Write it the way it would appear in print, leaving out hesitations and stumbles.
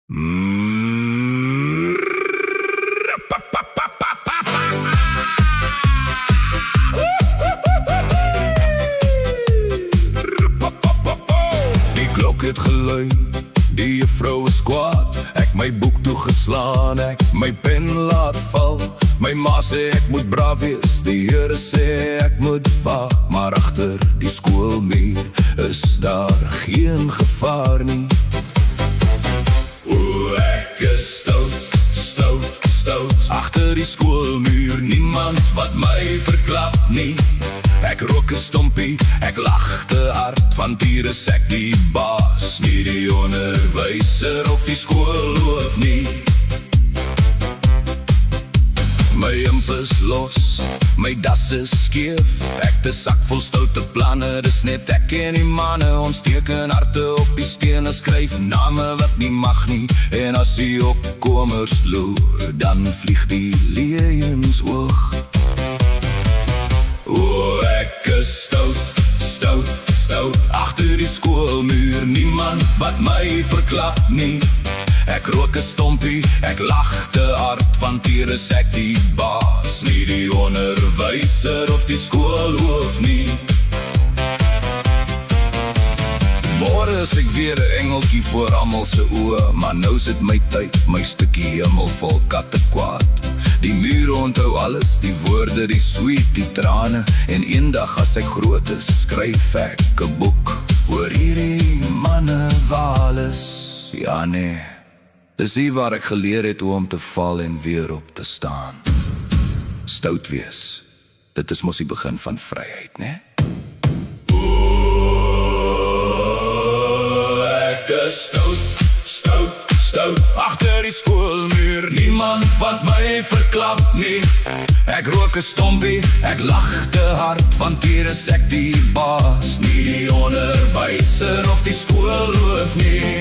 Mm. Die klok het gelui, die juffrou is kwaad. Ek my boek toegeslaan, ek my pen laat val. My ma sê ek moet braaf wees, die Here sê ek moet vaar. Maar agter die skoolmuur is daar geen gevaar nie. O, ek is stout, stout, stout. Agter die skoolmuur, niemand wat my verklap nie. Ek rook 'n stompie, ek lag te hard, want hier is ek die baas. Nie die onderwyser of die skoolhoof nie. My imp is los, my das is skeef. Ek te sak vol stoute planne, dis net ek en die manne. Ons teken harte op die steen en skryf name wat nie mag nie. En as die opkomers loer, dan vlieg die leeuens oog. O, ek is stout, stout, stout. Agter die skoolmuur, niemand wat my verklap nie. Ek rook 'n stompie, ek lag te hard, want hier is ek die baas. Nie die onderwyser of die skoolhoof nie. Môre is ek weer 'n engeltjie voor almal se oë. Maar nou sit my tyd, my stukkie hemel vol katte kwaad. Die mure onthou alles, die woorde, die sweet, die trane. En eendag as ek groot is, skryf ek 'n boek oor hierdie manne waar is. Ja nee, dis hier waar ek geleer het hoe om te val en weer op te staan. Stout wees, dit is mos die begin van vryheid, né? Ek is stout, stout, stout. Agter die skoolmuur, niemand wat my verklap nie. Ek rook 'n stompie, ek lag te hard, want hier is ek die baas. Nie die onderwyser of die skoolhoof nie.